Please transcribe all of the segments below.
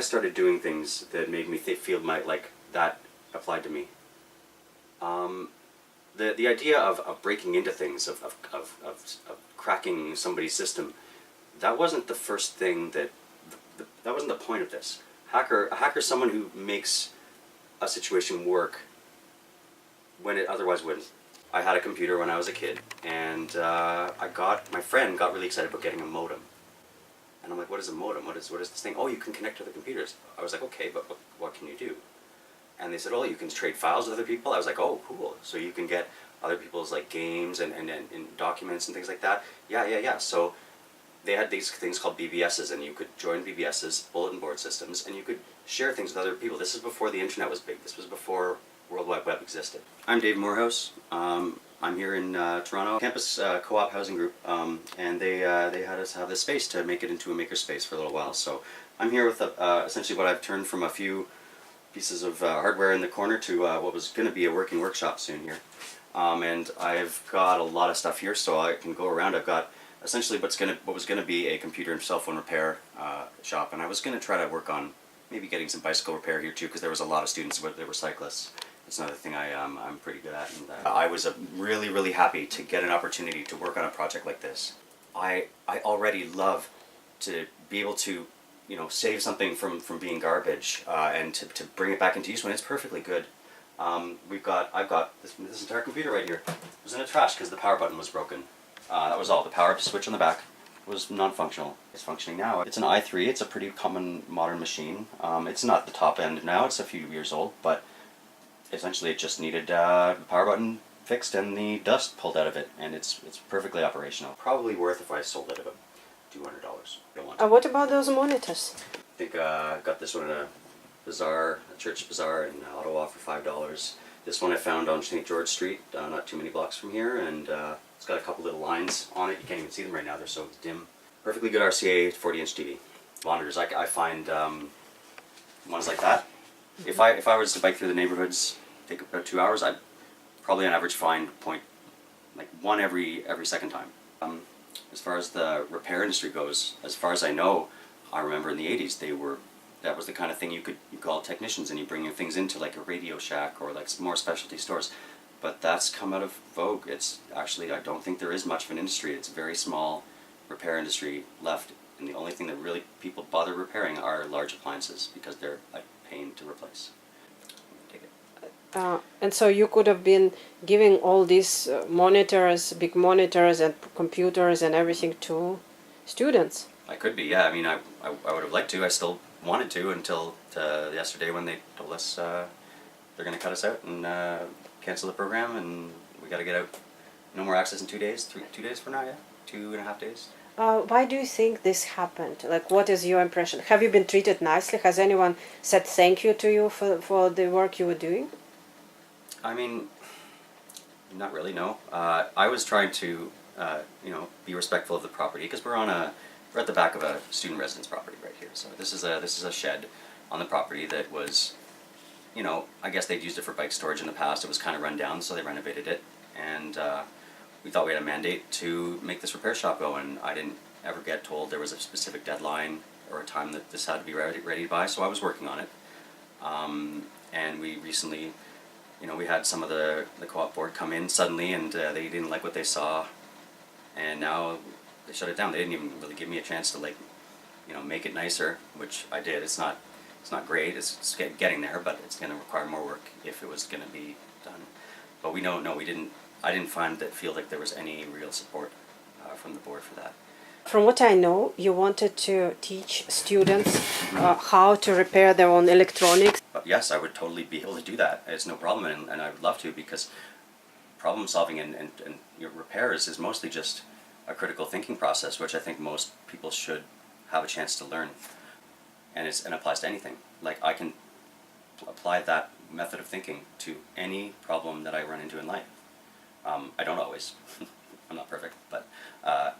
I started doing things that made me feel like that applied to me. The idea of breaking into things, of cracking somebody's system, that wasn't the first thing that wasn't the point of this. A hacker is someone who makes a situation work when it otherwise wouldn't. I had a computer when I was a kid, and my friend got really excited about getting a modem. And I'm like, what is a modem? What is this thing? Oh, you can connect to the computers. I was like, okay, but what can you do? And they said, oh, you can trade files with other people. I was like, oh, cool. So you can get other people's like games and documents and things like that. Yeah. So they had these things called BBSs, and you could join BBSs, bulletin board systems, and you could share things with other people. This is before the internet was big. This was before World Wide Web existed. I'm Dave Moorehouse. I'm here in Toronto, campus co-op housing group, and they had us have this space to make it into a maker space for a little while. So I'm here with essentially what I've turned from a few pieces of hardware in the corner to what was going to be a working workshop soon here. And I've got a lot of stuff here, so I can go around. I've got essentially what was going to be a computer and cell phone repair shop, and I was going to try to work on maybe getting some bicycle repair here too, because there was a lot of students that were cyclists. It's another thing I'm pretty good at, and I was really happy to get an opportunity to work on a project like this. I already love to be able to, you know, save something from being garbage and to bring it back into use when it's perfectly good. I've got this entire computer right here. It was in the trash because the power button was broken. That was all. The power switch on the back was non-functional. It's functioning now. It's an i3. It's a pretty common modern machine. It's not the top end now. It's a few years old, but essentially it just needed the power button fixed and the dust pulled out of it, and it's perfectly operational. Probably worth, if I sold it, about $200. What about those monitors? I think I got this one in a church bazaar in Ottawa for $5. This one I found on St. George Street, not too many blocks from here, and it's got a couple little lines on it. You can't even see them right now, they're so dim. Perfectly good RCA 40-inch TV. Monitors, I find ones like that. If I was to bike through the neighborhoods, take about 2 hours, I'd probably on average find one every second time. As far as the repair industry goes, as far as I know, I remember in the 80s that was the kind of thing you call technicians, and you bring your things into like a Radio Shack or like some more specialty stores. But that's come out of vogue. It's actually, I don't think there is much of an industry. It's a very small repair industry left, and the only thing that really people bother repairing are large appliances because they're like pain to replace. Take it. And so you could have been giving all these monitors, big monitors and computers and everything to students. I could be, yeah. I mean, I would have liked to. I still wanted to until yesterday when they told us they're going to cut us out and cancel the program, and we got to get out. No more access in 2 days. 2 days from now, yeah. 2.5 days. Why do you think this happened? Like, what is your impression? Have you been treated nicely? Has anyone said thank you to you for the work you were doing? I mean, not really, no. I was trying to, be respectful of the property because we're at the back of a student residence property right here. So this is a shed on the property that was, I guess they'd used it for bike storage in the past. It was kind of run down, so they renovated it, and we thought we had a mandate to make this repair shop go, and I didn't ever get told there was a specific deadline or a time that this had to be ready by, so I was working on it. And we recently, we had some of the co-op board come in suddenly, and they didn't like what they saw, and now they shut it down. They didn't even really give me a chance to make it nicer, which I did. It's not great. It's getting there, but it's going to require more work if it was going to be done. But we don't know. I didn't feel like there was any real support from the board for that. From what I know, you wanted to teach students how to repair their own electronics. Yes, I would totally be able to do that. It's no problem, and I would love to, because problem solving and your repairs is mostly just a critical thinking process, which I think most people should have a chance to learn. And it applies to anything. Like, I can apply that method of thinking to any problem that I run into in life. I don't always. I'm not perfect, but I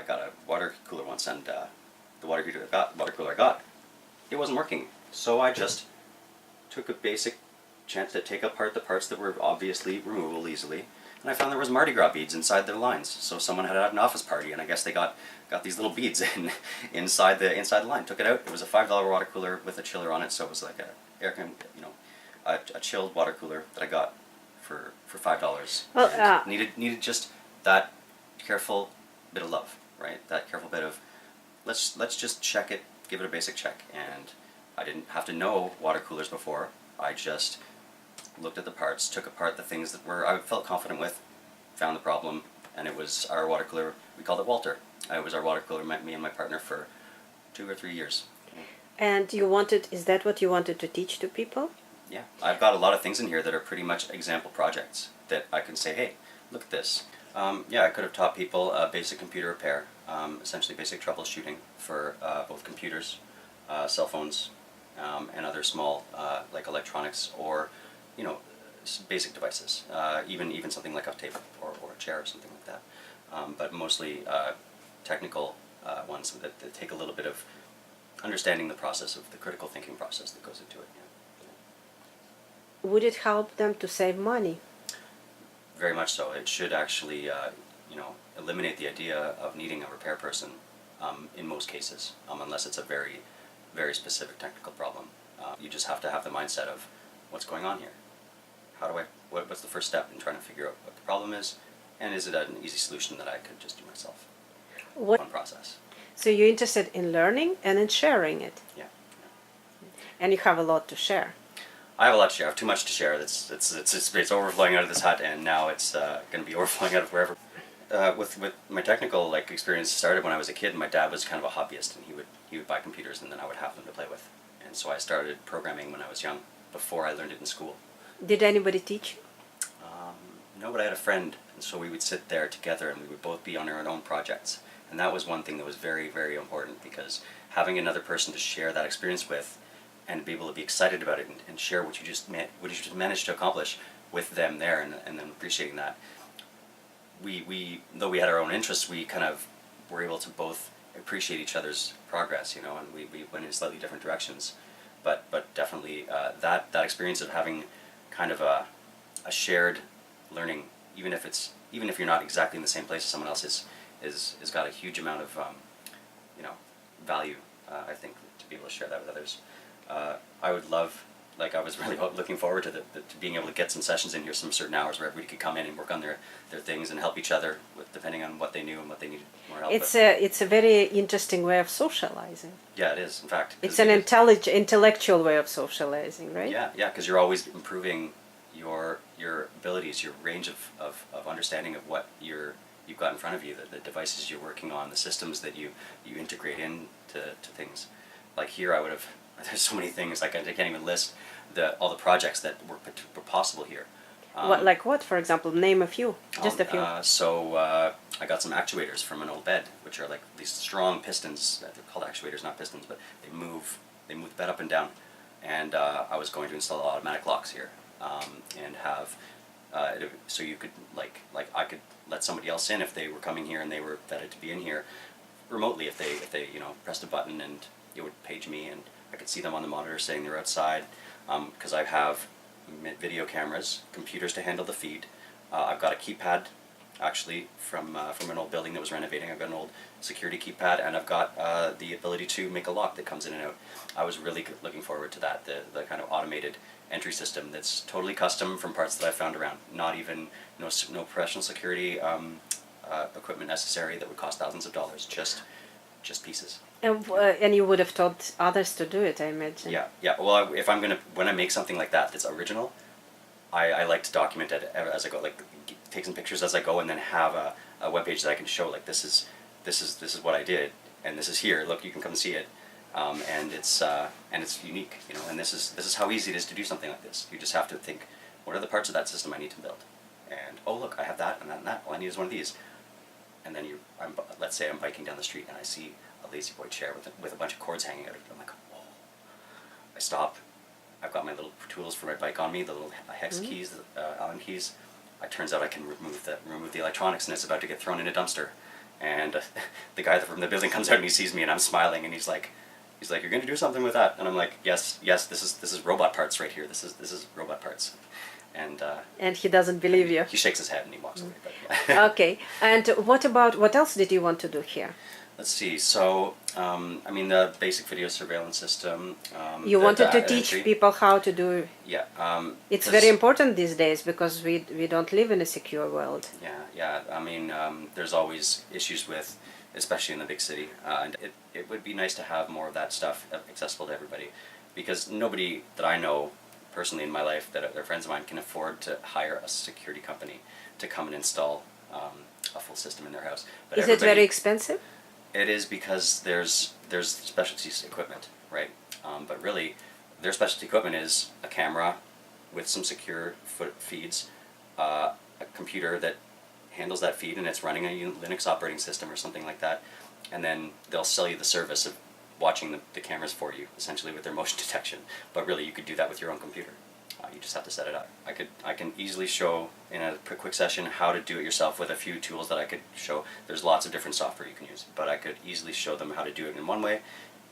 got a water cooler once, and the water cooler I got, it wasn't working. So I just took a basic chance to take apart the parts that were obviously removable easily, and I found there was Mardi Gras beads inside their lines. So someone had an office party, and I guess they got these little beads inside the line. Took it out. It was a $5 water cooler with a chiller on it, so it was like a chilled water cooler that I got for $5. Well, And needed just that careful bit of love, right? That careful bit of let's just check it, give it a basic check. And I didn't have to know water coolers before. I just looked at the parts, took apart the things that I felt confident with, found the problem, and it was our water cooler. We called it Walter. It was our water cooler, me and my partner, for 2 or 3 years. and is that what you wanted to teach to people? Yeah, I've got a lot of things in here that are pretty much example projects that I can say, hey, look at this. Yeah, I could have taught people basic computer repair, essentially basic troubleshooting for both computers, cell phones, and other small like electronics, or basic devices, even something like a table or a chair or something like that. But mostly technical ones that take a little bit of understanding the process of the critical thinking process that goes into it. Yeah. Would it help them to save money? Very much so. It should actually, eliminate the idea of needing a repair person in most cases, unless it's a very, very specific technical problem. You just have to have the mindset of what's going on here. What's the first step in trying to figure out what the problem is, and is it an easy solution that I could just do myself? One process. So you're interested in learning and in sharing it, Yeah. and you have a lot to share. I have a lot to share. I have too much to share. It's overflowing out of this hut, and now it's going to be overflowing out of wherever. With my technical experience started when I was a kid. My dad was kind of a hobbyist, and he would buy computers, and then I would have them to play with. And so I started programming when I was young, before I learned it in school. Did anybody teach you? No, but I had a friend, and so we would sit there together, and we would both be on our own projects. And that was one thing that was very, very important, because having another person to share that experience with, and be able to be excited about it and share what you just managed to accomplish with them there, and then appreciating that. We though we had our own interests, we kind of were able to both appreciate each other's progress, and we went in slightly different directions. But definitely that experience of having kind of a shared learning, even if you're not exactly in the same place as someone else, is got a huge amount of value. I think, to be able to share that with others. I would love, I was really looking forward to being able to get some sessions in here, some certain hours where everybody could come in and work on their things and help each other depending on what they knew and what they needed more help with. It's a very interesting way of socializing. Yeah, it is, in fact. It's an intellectual way of socializing, right? Yeah, because you're always improving your abilities, your range of understanding of what you've got in front of you, the devices you're working on, the systems that you integrate into things. Like here, there's so many things, I can't even list all the projects that were possible here. What, for example? Name a few, just a few. So I got some actuators from an old bed, which are like these strong pistons. They're called actuators, not pistons, but they move the bed up and down. And I was going to install automatic locks here, and have so you could I could let somebody else in if they were coming here and they were vetted to be in here remotely. If they pressed a button, and it would page me, and I could see them on the monitor saying they're outside, because I have video cameras, computers to handle the feed. I've got a keypad, actually, from an old building that was renovating. I've got an old security keypad, and I've got the ability to make a lock that comes in and out. I was really looking forward to that, the kind of automated entry system that's totally custom from parts that I found around. Not even, no professional security equipment necessary that would cost thousands of dollars, just pieces. And you would have taught others to do it, I imagine. Yeah. Well, when I make something like that's original, I like to document it as I go, take some pictures as I go, and then have a web page that I can show, this is what I did, and this is here. Look, you can come see it, and it's unique, and this is how easy it is to do something like this. You just have to think, what are the parts of that system I need to build, and oh look, I have that and that and that. All I need is one of these, and then let's say I'm biking down the street and I see a lazy boy chair with a bunch of cords hanging out of it. I'm like, whoa. I stop. I've got my little tools for my bike on me, the little hex keys, Allen keys. It turns out I can remove the electronics, and it's about to get thrown in a dumpster. And the guy from the building comes out and he sees me, and I'm smiling, and he's like, you're going to do something with that? And I'm like, yes, this is robot parts right here. This is robot parts. And he doesn't believe you. he shakes his head and he walks away. But yeah. Okay. And what else did you want to do here? Let's see. So, I mean, the basic video surveillance system. You the wanted to data teach entry. people how to do. Yeah. It's 'cause- very important these days because we don't live in a secure world. Yeah. I mean, there's always issues with, especially in the big city, and it would be nice to have more of that stuff accessible to everybody, because nobody that I know personally in my life that are friends of mine can afford to hire a security company to come and install a full system in their house. But Is it very expensive? It is, because there's specialty equipment, right? But really, their specialty equipment is a camera with some secure feeds, a computer that handles that feed and it's running a Linux operating system or something like that, and then they'll sell you the service of watching the cameras for you, essentially with their motion detection. But really, you could do that with your own computer. You just have to set it up. I can easily show in a quick session how to do it yourself with a few tools that I could show. There's lots of different software you can use, but I could easily show them how to do it in one way,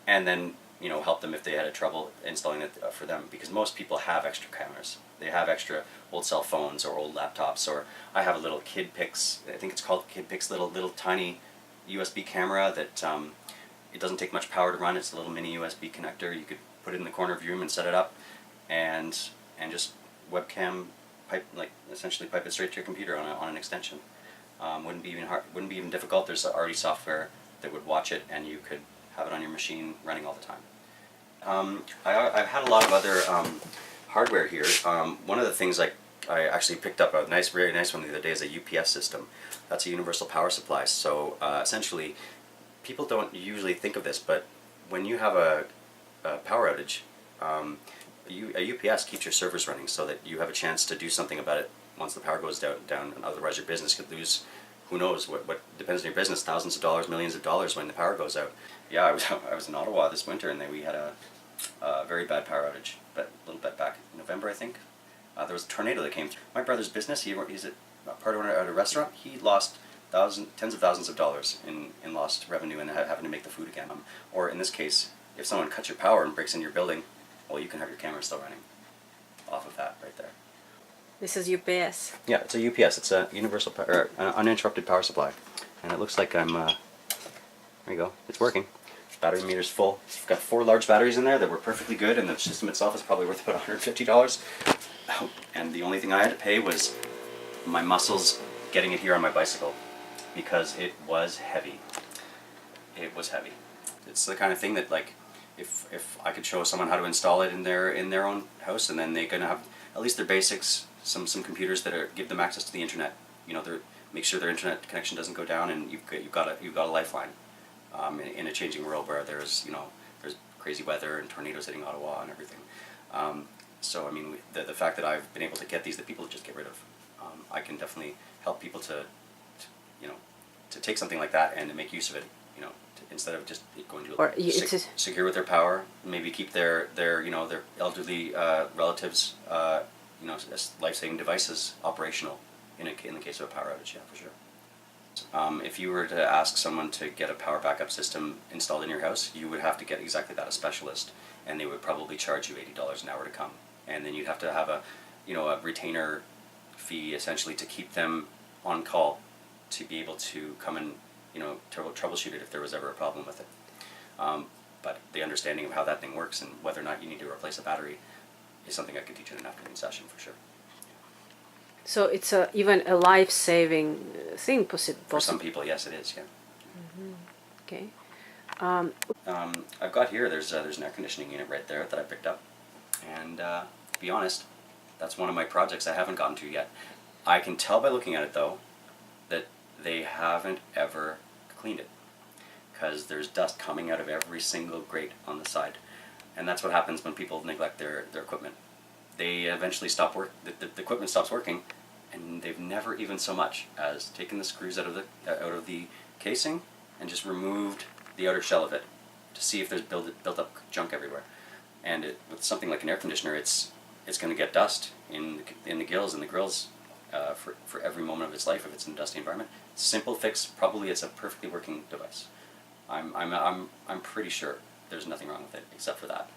and then help them if they had a trouble installing it for them, because most people have extra cameras. They have extra old cell phones or old laptops, or I have a little KidPix, I think it's called KidPix, little tiny USB camera that it doesn't take much power to run. It's a little mini USB connector. You could put it in the corner of your room and set it up, and just webcam essentially pipe it straight to your computer on an extension. Wouldn't be even difficult. There's already software that would watch it, and you could have it on your machine running all the time. I've had a lot of other hardware here. One of the things I actually picked up very nice one the other day is a UPS system. That's a universal power supply. So essentially, people don't usually think of this, but when you have a power outage, a UPS keeps your servers running so that you have a chance to do something about it once the power goes down, and otherwise your business could lose, who knows, what depends on your business, thousands of dollars, millions of dollars when the power goes out. Yeah, I was in Ottawa this winter, and we had a very bad power outage, but a little bit back in November, I think. There was a tornado that came through. My brother's business, he's a part owner at a restaurant. He lost tens of thousands of dollars in lost revenue and having to make the food again. Or in this case, if someone cuts your power and breaks into your building, well, you can have your camera still running off of that right there. This is UPS. Yeah, it's a UPS. It's a universal uninterrupted power supply, and it looks like I'm. There you go. It's working. Battery meter's full. I've got 4 large batteries in there that were perfectly good, and the system itself is probably worth about $150. And the only thing I had to pay was my muscles getting it here on my bicycle, because it was heavy. It was heavy. It's the kind of thing that, like, if I could show someone how to install it in their own house, and then they're gonna have at least their basics, some computers that give them access to the internet. Make sure their internet connection doesn't go down, and you've got a lifeline in a changing world where there's crazy weather and tornadoes hitting Ottawa and everything. So I mean, the fact that I've been able to get these that people just get rid of, I can definitely help people to take something like that and to make use of it. Instead of just going to secure with their power, maybe keep their elderly relatives, life-saving devices operational in the case of a power outage. Yeah, for sure. If you were to ask someone to get a power backup system installed in your house, you would have to get exactly that, a specialist, and they would probably charge you $80 an hour to come, and then you'd have to have a retainer fee essentially to keep them on call to be able to come and troubleshoot it if there was ever a problem with it. But the understanding of how that thing works and whether or not you need to replace a battery is something I could teach in an afternoon session for sure. So it's even a life-saving thing, possible. For some people, yes, it is. Yeah. Mm-hmm. Okay. I've got here. There's an air conditioning unit right there that I picked up, and to be honest, that's one of my projects I haven't gotten to yet. I can tell by looking at it though that they haven't ever cleaned it, because there's dust coming out of every single grate on the side, and that's what happens when people neglect their equipment. They eventually stop work. The equipment stops working, and they've never even so much as taken the screws out of the casing and just removed the outer shell of it to see if there's built up junk everywhere. And with something like an air conditioner, it's going to get dust in the gills and the grills for every moment of its life if it's in a dusty environment. Simple fix. Probably it's a perfectly working device. I'm pretty sure there's nothing wrong with it except for that.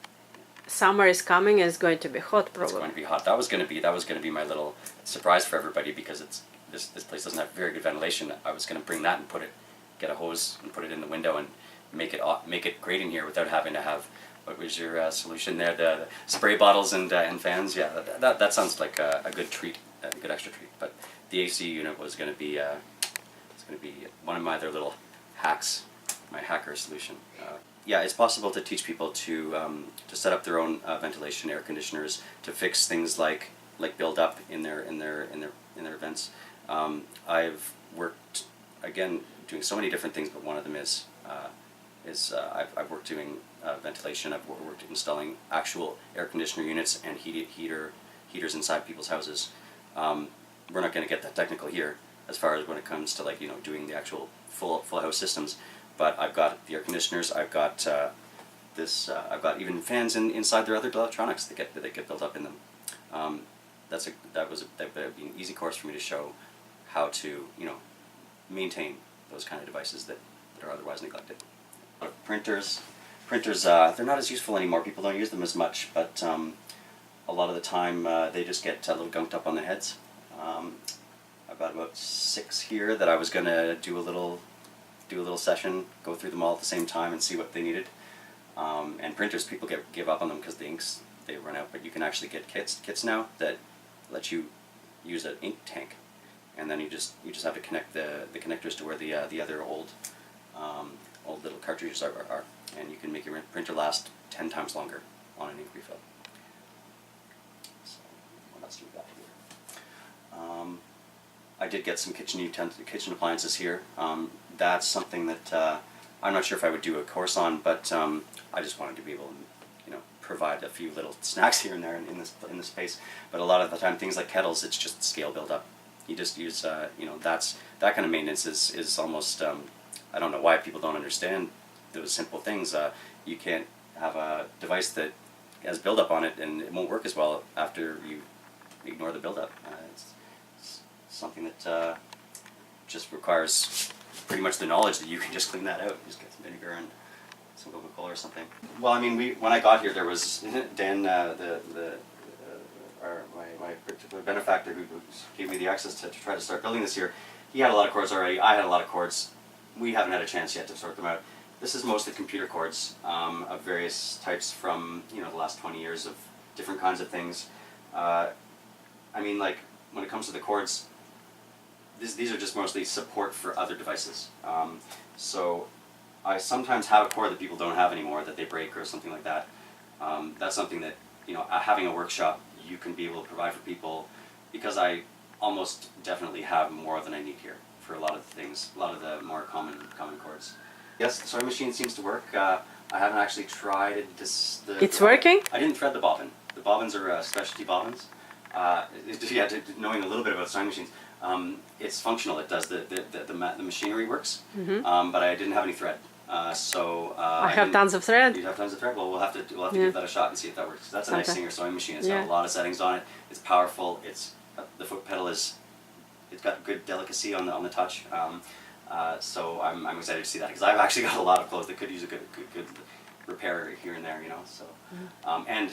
summer is coming and it's going to be hot It's probably. going to be hot. That was going to be my little surprise for everybody because this place doesn't have very good ventilation. I was going to bring that and get a hose and put it in the window and make it great in here without having to have. What was your solution there? The spray bottles and fans. Yeah, that sounds like a good treat, a good extra treat. But the AC unit was going to be it's going to be one of my other little hacks, my hacker solution. Yeah, it's possible to teach people to set up their own ventilation air conditioners to fix things like build-up in their vents. I've worked again doing so many different things, but one of them is I've worked doing ventilation. I've worked installing actual air conditioner units and heaters inside people's houses. We're not going to get that technical here as far as when it comes to doing the actual full house systems. But I've got the air conditioners. I've got I've got even fans inside their other electronics that get built up in them. That would be an easy course for me to show how to maintain those kind of devices that are otherwise neglected. Printers, they're not as useful anymore. People don't use them as much, but a lot of the time they just get a little gunked up on the heads. I've got about 6 here that I was going to do a little session, go through them all at the same time and see what they needed. And printers, people give up on them because the inks, they run out, but you can actually get kits now that let you use an ink tank, and then you just have to connect the connectors to where the other old little cartridges are, and you can make your printer last 10 times longer on an ink refill. So what else do we got here? I did get some kitchen appliances here. That's something that I'm not sure if I would do a course on, but I just wanted to be able to provide a few little snacks here and there in this space. But a lot of the time, things like kettles, it's just scale build up. You just use that kind of maintenance is almost I don't know why people don't understand those simple things. You can't have a device that has buildup on it and it won't work as well after you ignore the buildup. It's something that just requires pretty much the knowledge that you can just clean that out. Just get some vinegar and some Coca-Cola or something. Well, I mean, when I got here, there was Dan, my particular benefactor who gave me the access to try to start building this here. He had a lot of cords already. I had a lot of cords. We haven't had a chance yet to sort them out. This is mostly computer cords of various types from the last 20 years of different kinds of things. I mean, like when it comes to the cords, these are just mostly support for other devices. So I sometimes have a cord that people don't have anymore that they break or something like that. That's something that having a workshop you can be able to provide for people, because I almost definitely have more than I need here for a lot of things, a lot of the more common cords. Yes, the sewing machine seems to work. I haven't actually tried this. It's working? I didn't thread the bobbin. The bobbins are specialty bobbins. Knowing a little bit about sewing machines, it's functional. It does the machinery works, but I didn't have any thread. I have tons of thread. You have tons of thread. Well, we'll have to give that a shot and see if that works. That's a nice Singer sewing machine. It's got a lot of settings on it. It's powerful. The foot pedal it's got good delicacy on the touch. So I'm excited to see that, because I've actually got a lot of clothes that could use a good repair here and there. So and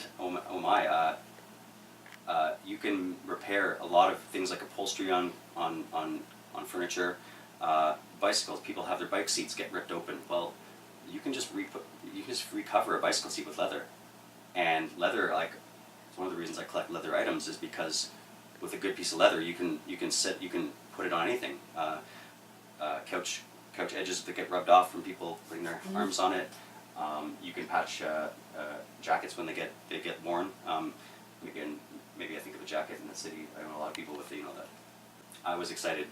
you can repair a lot of things like upholstery on furniture. Bicycles, people have their bike seats get ripped open. Well, you can just recover a bicycle seat with leather. And leather, like, it's one of the reasons I collect leather items is because with a good piece of leather, you can put it on anything. Couch edges that get rubbed off from people putting their arms on it. You can patch jackets when they get worn. Again, maybe I think of a jacket in the city. I know a lot of people with that. I was excited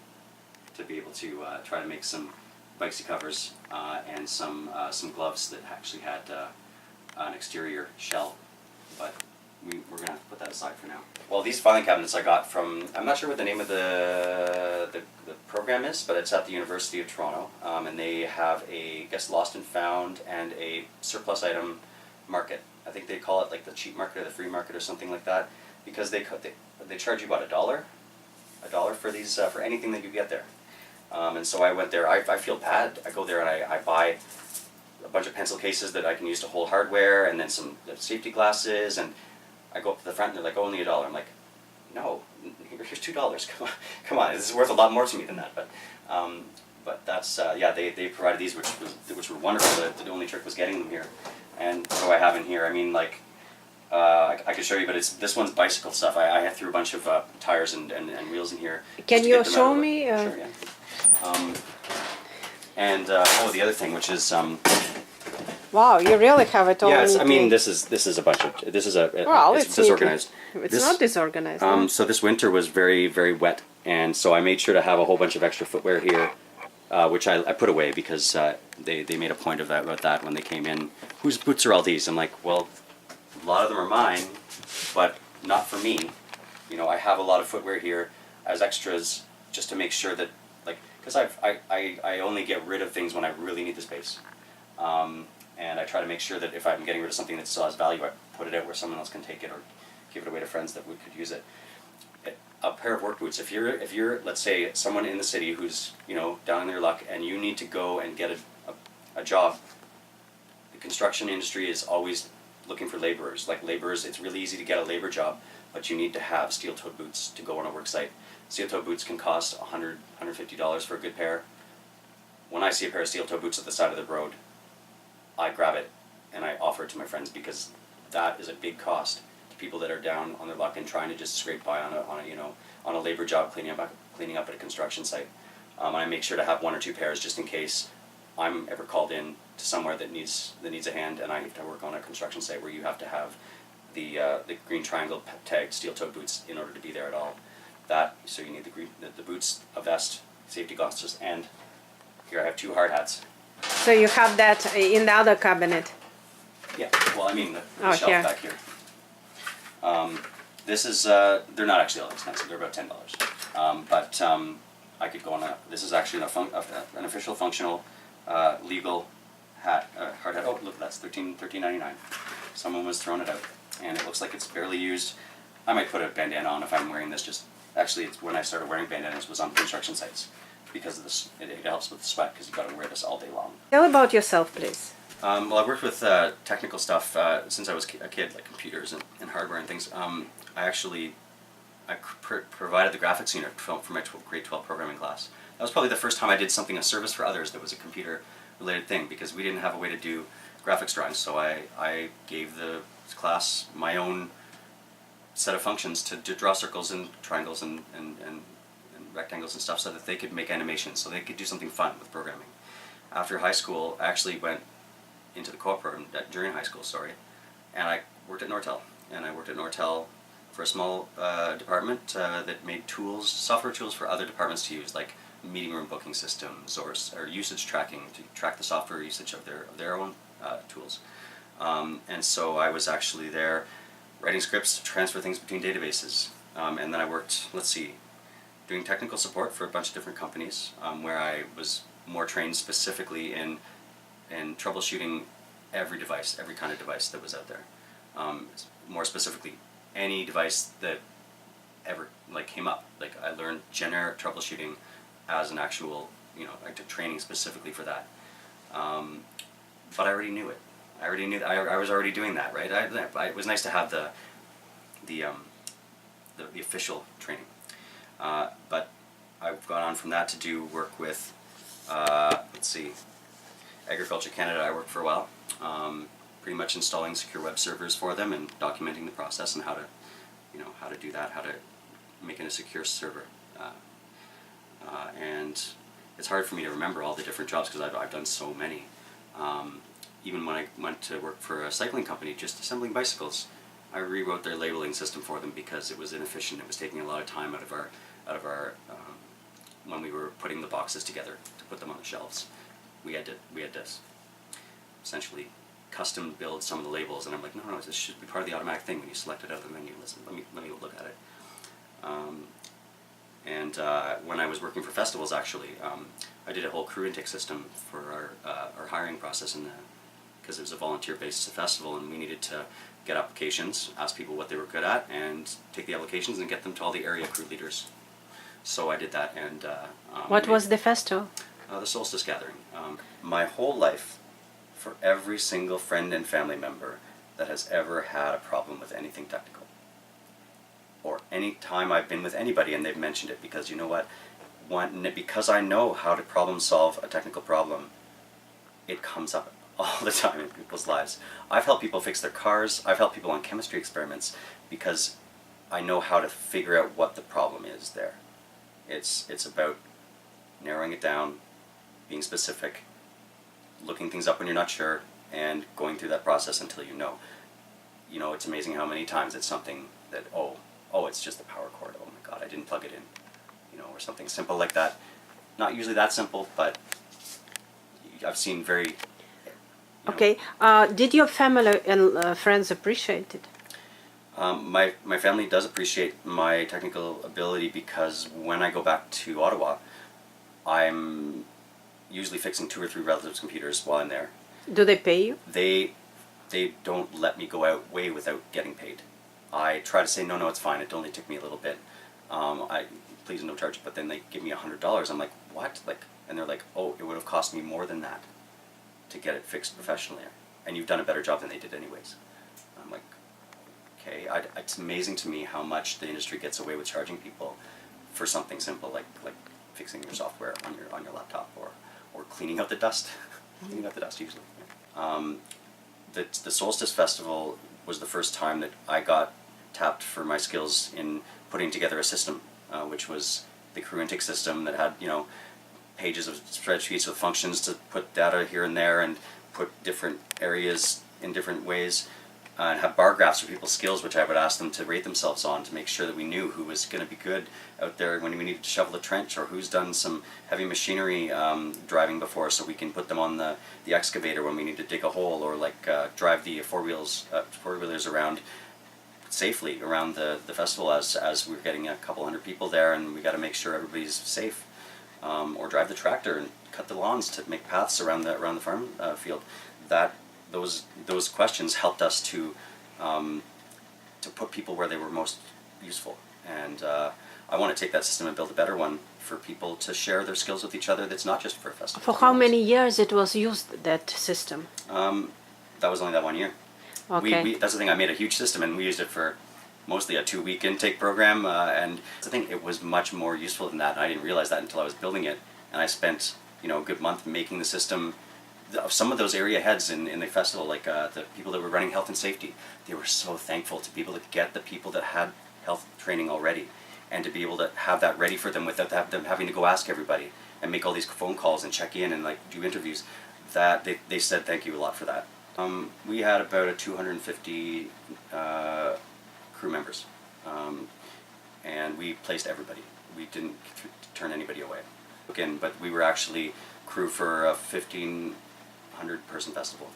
to be able to try to make some bike seat covers and some gloves that actually had an exterior shell, but we're going to have to put that aside for now. Well, these filing cabinets I got from, I'm not sure what the name of the program is, but it's at the University of Toronto, and they have a lost and found and a surplus item market. I think they call it like the cheap market or the free market or something like that, because they charge you about $1 for these for anything that you get there. And so I went there. I feel bad. I go there and I buy a bunch of pencil cases that I can use to hold hardware, and then some safety glasses. And I go up to the front, and they're like, only $1. I'm like, no, here's $2. Come on, this is worth a lot more to me than that. But that's they provided these, which were wonderful. The only trick was getting them here. And what do I have in here? I mean, like, I could show you, but this one's bicycle stuff. I threw a bunch of tires and wheels in here. Can you show me? Sure, yeah. The other thing, which is wow, you really have it all. yeah, I mean, neatly. this is a bunch of Well, it's disorganized. It's not disorganized. No? So this winter was very, very wet, and so I made sure to have a whole bunch of extra footwear here, which I put away because they made a point of that about that when they came in. Whose boots are all these? I'm like, well, a lot of them are mine, but not for me. You know, I have a lot of footwear here as extras just to make sure that, like, because I only get rid of things when I really need the space. And I try to make sure that if I'm getting rid of something that still has value, I put it out where someone else can take it or give it away to friends that could use it. A pair of work boots. If you're let's say someone in the city who's, you know, down in their luck, and you need to go and get a job, the construction industry is always looking for laborers. Like laborers, it's really easy to get a labor job, but you need to have steel-toed boots to go on a work site. Steel-toed boots can cost $100, $150 for a good pair. When I see a pair of steel-toed boots at the side of the road, I grab it and I offer it to my friends, because that is a big cost to people that are down on their luck and trying to just scrape by on a labor job cleaning up at a construction site. And I make sure to have 1 or 2 pairs just in case I'm ever called in to somewhere that needs a hand, and I have to work on a construction site where you have to have the green triangle tagged steel-toed boots in order to be there at all. So you need the boots, a vest, safety glasses, and here I have 2 hard hats. So you have that in the other cabinet. Yeah, well, I mean the shelf here. back here. This is they're not actually all expensive. They're about $10. But I could go on this is actually an official functional legal hat, hard hat. Oh, look, that's $13.99. Someone was throwing it out, and it looks like it's barely used. I might put a bandana on if I'm wearing this. Actually, it's when I started wearing bandanas was on construction sites, because of this. It helps with the sweat, because you've got to wear this all day long. Tell about yourself, please. Well, I've worked with technical stuff since I was a kid, like computers and hardware and things. I provided the graphics unit for my grade 12 programming class. That was probably the first time I did something, a service for others that was a computer-related thing, because we didn't have a way to do graphics drawings. So I gave the class my own set of functions to draw circles and triangles and rectangles and stuff, so that they could make animations, so they could do something fun with programming. After high school, I actually went into the co-op program during high school, and I worked at Nortel. And I worked at Nortel for a small department that made software tools for other departments to use, like meeting room booking systems or usage tracking, to track the software usage of their own tools. And so I was actually there writing scripts to transfer things between databases. And then I worked, doing technical support for a bunch of different companies, where I was more trained specifically in troubleshooting every device, every kind of device that was out there. More specifically, any device that ever came up. Like, I learned generic troubleshooting as an actual, I took training specifically for that. But I already knew it. I was already doing that, right? It was nice to have the official training. But I've gone on from that to do work with, Agriculture Canada. I worked for a while, pretty much installing secure web servers for them and documenting the process and how to do that, how to make it a secure server. And it's hard for me to remember all the different jobs, because I've done so many. Even when I went to work for a cycling company, just assembling bicycles, I rewrote their labeling system for them because it was inefficient. It was taking a lot of time out of our when we were putting the boxes together to put them on the shelves. We had to essentially custom build some of the labels, and I'm like, no, this should be part of the automatic thing when you select it out of the menu. Listen, let me look at it. When I was working for festivals, actually, I did a whole crew intake system for our hiring process, because it was a volunteer-based festival, and we needed to get applications, ask people what they were good at, and take the applications and get them to all the area crew leaders. So I did that, and what was the festival? The Solstice Gathering. My whole life, for every single friend and family member that has ever had a problem with anything technical. Or any time I've been with anybody and they've mentioned it, because you know what? Because I know how to problem solve a technical problem, it comes up all the time in people's lives. I've helped people fix their cars, I've helped people on chemistry experiments, because I know how to figure out what the problem is there. It's about narrowing it down, being specific, looking things up when you're not sure, and going through that process until you know. You know, it's amazing how many times it's something that, oh, it's just the power cord, oh my god, I didn't plug it in. You know, or something simple like that. Not usually that simple, but I've seen very... Okay. Did your family and friends appreciate it? My family does appreciate my technical ability, because when I go back to Ottawa, I'm usually fixing 2 or 3 relatives' computers while I'm there. Do they pay you? They don't let me go out way without getting paid. I try to say, no, it's fine, it only took me a little bit. Please no charge, but then they give me $100. I'm like, what? And they're like, oh, it would have cost me more than that to get it fixed professionally, and you've done a better job than they did anyways. I'm like, okay. It's amazing to me how much the industry gets away with charging people for something simple like fixing your software on your laptop, or cleaning out the dust. Cleaning out the dust usually. The Solstice Festival was the first time that I got tapped for my skills in putting together a system, which was the crew intake system that had, pages of spreadsheets with functions to put data here and there and put different areas in different ways, and have bar graphs for people's skills, which I would ask them to rate themselves on to make sure that we knew who was going to be good out there when we needed to shovel the trench, or who's done some heavy machinery driving before, so we can put them on the excavator when we need to dig a hole, or drive the four-wheelers around safely around the festival as we're getting a couple hundred people there, and we got to make sure everybody's safe. Or drive the tractor and cut the lawns to make paths around the farm field. Those questions helped us to put people where they were most useful. And I want to take that system and build a better one for people to share their skills with each other. That's not just for a festival. For how many years it was used, that system? That was only that 1 year. Okay. That's the thing. I made a huge system, and we used it for mostly a 2-week intake program, and I think it was much more useful than that, and I didn't realize that until I was building it, and I spent a good month making the system. Some of those area heads in the festival, the people that were running health and safety, they were so thankful to be able to get the people that had health training already, and to be able to have that ready for them without them having to go ask everybody and make all these phone calls and check in and do interviews. That they said thank you a lot for that. We had about 250 crew members, and we placed everybody. We didn't turn anybody away. Again, but we were actually crew for a 1,500 person festival.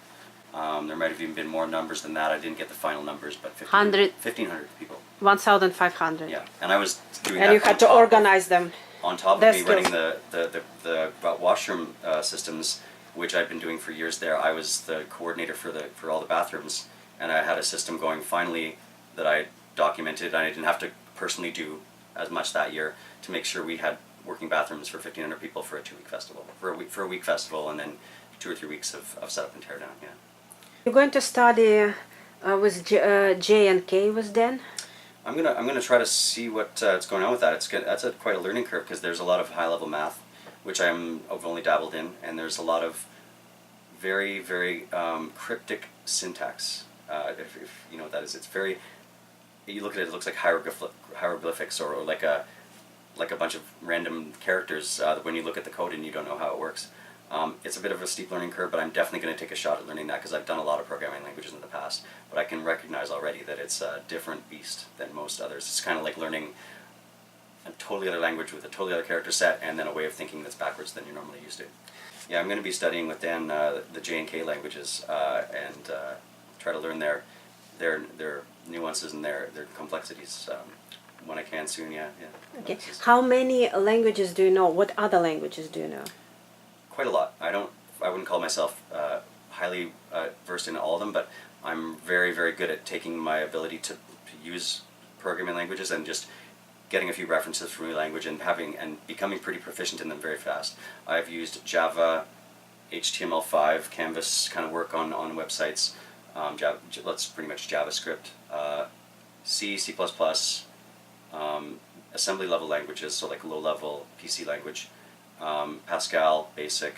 There might have even been more numbers than that. I didn't get the final numbers, but 1,500 people. 1,500. Yeah, and I was doing that. And you had to organize them. On top of me running the washroom systems, which I've been doing for years there. I was the coordinator for all the bathrooms, and I had a system going finally that I documented. I didn't have to personally do as much that year to make sure we had working bathrooms for 1,500 people for a 2-week festival, for a week festival, and then 2 or 3 weeks of setup and tear down. Yeah. You're going to study with J and K with Dan? I'm gonna try to see what's going on with that. That's quite a learning curve, because there's a lot of high level math, which I've only dabbled in, and there's a lot of very, very cryptic syntax. If you know what that is, it's very. You look at it, it looks like hieroglyphics, or like a bunch of random characters when you look at the code and you don't know how it works. It's a bit of a steep learning curve, but I'm definitely going to take a shot at learning that, because I've done a lot of programming languages in the past, but I can recognize already that it's a different beast than most others. It's kind of like learning a totally other language with a totally other character set, and then a way of thinking that's backwards than you're normally used to. Yeah, I'm going to be studying with Dan the J and K languages, and try to learn their nuances and their complexities when I can soon. Yeah. Okay. How many languages do you know? What other languages do you know? Quite a lot. I wouldn't call myself highly versed in all of them, but I'm very, very good at taking my ability to use programming languages and just getting a few references from a language and becoming pretty proficient in them very fast. I've used Java HTML5 canvas kind of work on websites. That's pretty much JavaScript. C, C++, assembly level languages, so like low level PC language. Pascal, basic.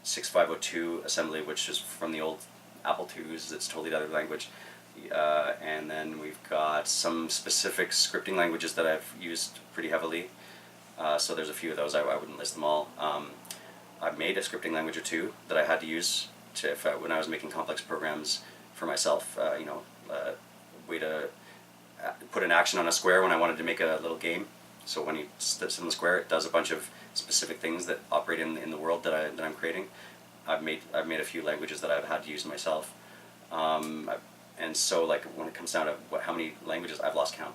6502 assembly, which is from the old Apple IIs. It's totally another language. And then we've got some specific scripting languages that I've used pretty heavily. So there's a few of those. I wouldn't list them all. I've made a scripting language or two that I had to use when I was making complex programs for myself. Way to put an action on a square when I wanted to make a little game. So when you sit on the square, it does a bunch of specific things that operate in the world that I'm creating. I've made a few languages that I've had to use myself. And so, like, when it comes down to how many languages, I've lost count.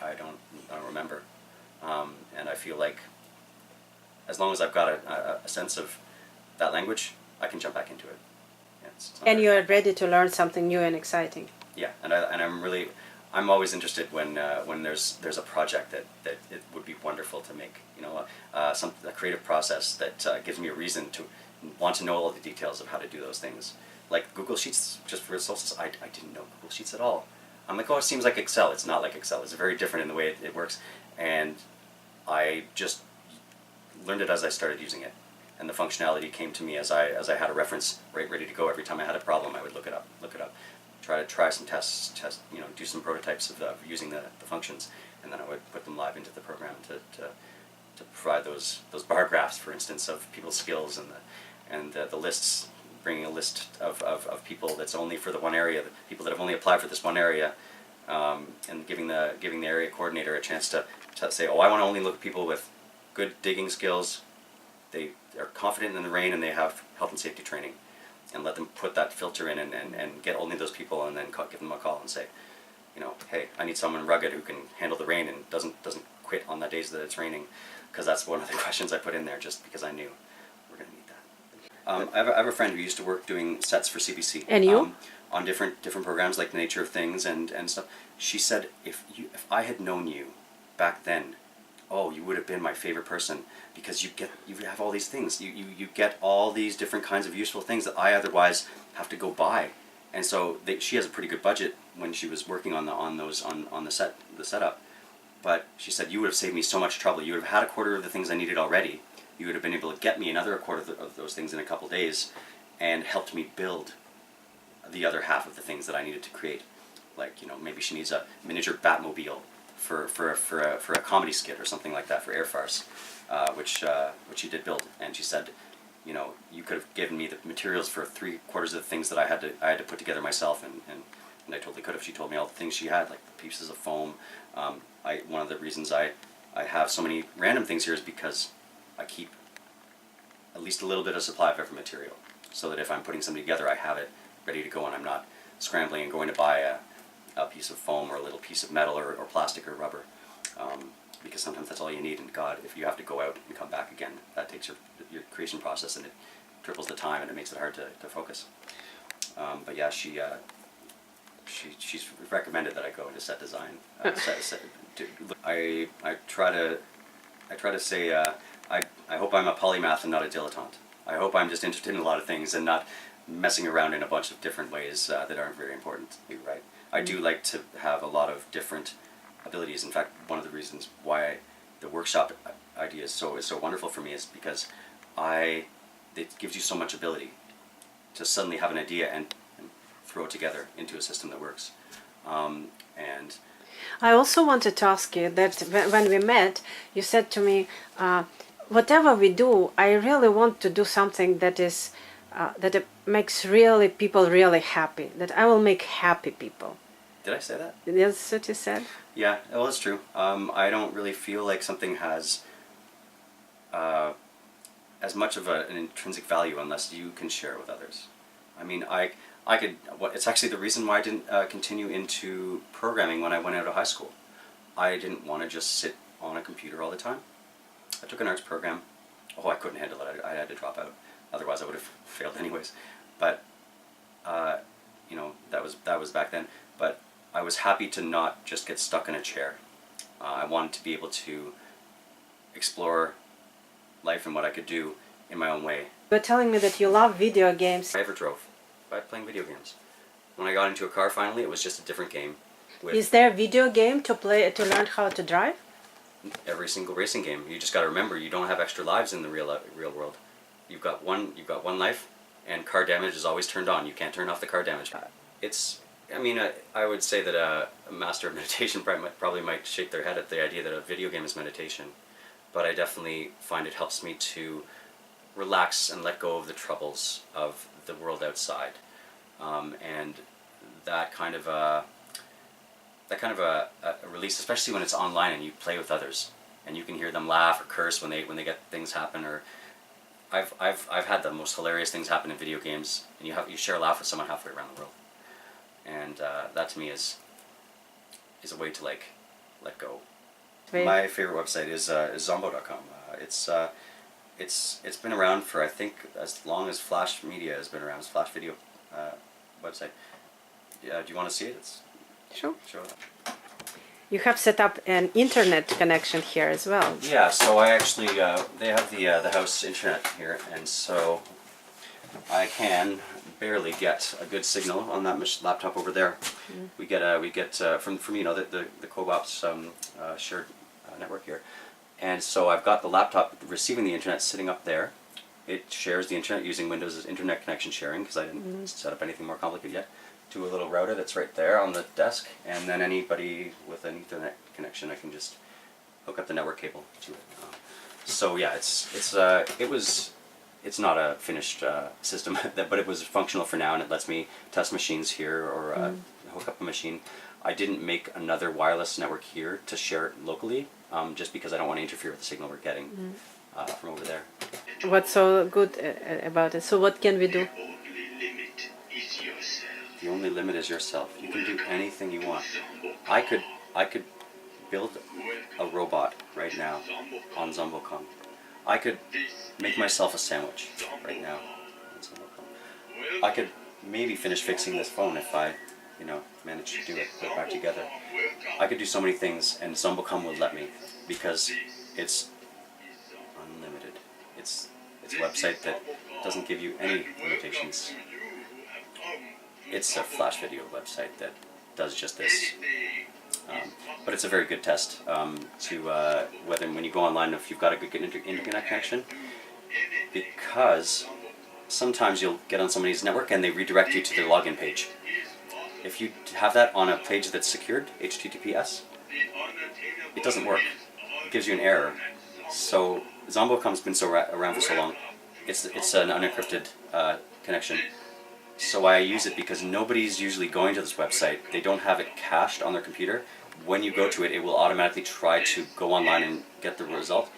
I don't remember. And I feel like as long as I've got a sense of that language, I can jump back into it. Yeah, and you're ready to learn something new and exciting. Yeah, and I'm always interested when there's a project that it would be wonderful to make. A creative process that gives me a reason to want to know all the details of how to do those things. Like Google Sheets, just for Solstice, I didn't know Google Sheets at all. I'm like, oh, it seems like Excel. It's not like Excel. It's very different in the way it works. And I just learned it as I started using it. And the functionality came to me as I had a reference ready to go. Every time I had a problem, I would look it up, try some tests, do some prototypes of using the functions, and then I would put them live into the program to provide those bar graphs, for instance, of people's skills and the lists, bringing a list of people that's only for the one area, the people that have only applied for this one area, and giving the area coordinator a chance to say, oh, I want to only look at people with good digging skills, they are confident in the rain, and they have health and safety training, and let them put that filter in and get only those people, and then give them a call and say, hey, I need someone rugged who can handle the rain and doesn't quit on the days that it's raining, because that's one of the questions I put in there just because I knew we're going to need that. I have a friend who used to work doing sets for CBC. And you? On different programs like The Nature of Things and stuff. She said, if I had known you back then, oh, you would have been my favorite person, because you have all these things. You get all these different kinds of useful things that I otherwise have to go buy. And so she has a pretty good budget when she was working on the setup. But she said, you would have saved me so much trouble. You would have had a quarter of the things I needed already. You would have been able to get me another quarter of those things in a couple days, and helped me build the other half of the things that I needed to create. Like, maybe she needs a miniature Batmobile for a comedy skit or something like that for Air Farce, which she did build. And she said, you could have given me the materials for 3/4 of the things that I had to put together myself, and I totally could have. She told me all the things she had, like pieces of foam. One of the reasons I have so many random things here is because I keep at least a little bit of supply of every material, so that if I'm putting something together, I have it ready to go, and I'm not scrambling and going to buy a piece of foam or a little piece of metal or plastic or rubber, because sometimes that's all you need. And God, if you have to go out and come back again, that takes your creation process, and it triples the time, and it makes it hard to focus. But yeah, she's recommended that I go into set design. I try to say I hope I'm a polymath and not a dilettante. I hope I'm just interested in a lot of things and not messing around in a bunch of different ways that aren't very important. Right? I do like to have a lot of different abilities. In fact, one of the reasons why the workshop idea is so wonderful for me is because it gives you so much ability to suddenly have an idea and throw it together into a system that works. And I also wanted to ask you that when we met, you said to me, whatever we do, I really want to do something that is that it makes people really happy, that I will make happy people. Did I say that? That's what you said? Yeah, well, it's true. I don't really feel like something has as much of an intrinsic value unless you can share it with others. I mean, I could. It's actually the reason why I didn't continue into programming when I went out of high school. I didn't want to just sit on a computer all the time. I took an arts program. Oh, I couldn't handle it. I had to drop out. Otherwise, I would have failed anyways. But that was back then. But I was happy to not just get stuck in a chair. I wanted to be able to explore life and what I could do in my own way. You're telling me that you love video games. I ever drove by playing video games. When I got into a car finally, it was just a different game with Is there a video game to play to learn how to drive? every single racing game. You just got to remember you don't have extra lives in the real world. You've got one life, and car damage is always turned on. You can't turn off the car damage. I would say that a master of meditation probably might shake their head at the idea that a video game is meditation, but I definitely find it helps me to relax and let go of the troubles of the world outside, and that kind of a release, especially when it's online and you play with others and you can hear them laugh or curse when they get things happen. Or I've had the most hilarious things happen in video games, and you share a laugh with someone halfway around the world, and that to me is a way to let go. My favorite website is zombo.com. It's been around for, I think, as long as Flash Media has been around. It's a Flash video website. Yeah, do you want to see it? Sure. Sure. You have set up an internet connection here as well. Yeah, so I actually they have the house internet here, and so I can barely get a good signal on that laptop over there. We get from the co-op's shared network here, and so I've got the laptop receiving the internet sitting up there. It shares the internet using Windows' internet connection sharing, because I didn't set up anything more complicated yet, to a little router that's right there on the desk, and then anybody with an Ethernet connection, I can just hook up the network cable to it. So yeah, it's not a finished system, but it was functional for now, and it lets me test machines here or hook up a machine. I didn't make another wireless network here to share it locally, just because I don't want to interfere with the signal we're getting from over there. What's so good about it? So what can we do? The only limit is yourself. You can do anything you want. I could build a robot right now on Zombocom. I could make myself a sandwich right now on Zombocom. I could maybe finish fixing this phone if I, manage to do it, put it back together. I could do so many things, and Zombocom will let me, because it's unlimited. It's a website that doesn't give you any limitations. It's a Flash video website that does just this. But it's a very good test to whether when you go online, if you've got a good internet connection, because sometimes you'll get on somebody's network and they redirect you to their login page. If you have that on a page that's secured, HTTPS, it doesn't work. It gives you an error. So Zombocom's been around for so long. It's an unencrypted connection. So I use it because nobody's usually going to this website. They don't have it cached on their computer. When you go to it, it will automatically try to go online and get the result.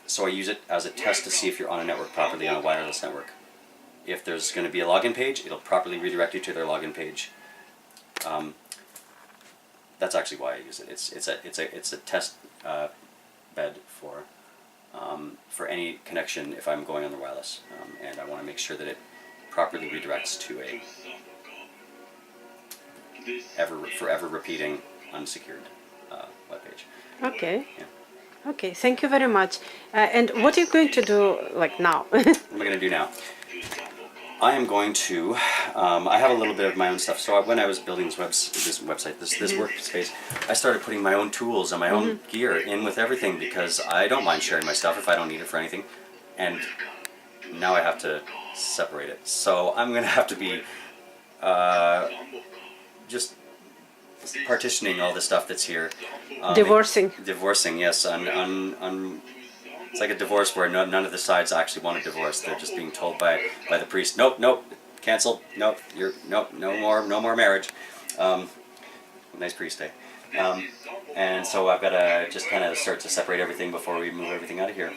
So I use it as a test to see if you're on a network properly, on a wireless network. If there's going to be a login page, it'll properly redirect you to their login page. That's actually why I use it. It's a test bed for any connection if I'm going on the wireless, and I want to make sure that it properly redirects to a forever repeating unsecured webpage. Okay. Yeah. Okay. Thank you very much. And what are you going to do now? What am I going to do now? I am going to. I have a little bit of my own stuff. So when I was building this website, this workspace, I started putting my own tools and my own gear in with everything, because I don't mind sharing my stuff if I don't need it for anything. And now I have to separate it. So I'm going to have to be just partitioning all the stuff that's here. Divorcing, yes. It's like a divorce where none of the sides actually want a divorce. They're just being told by the priest, nope, cancel, nope, no more marriage. Nice priest, eh? And so I've got to just kind of start to separate everything before we move everything out of here.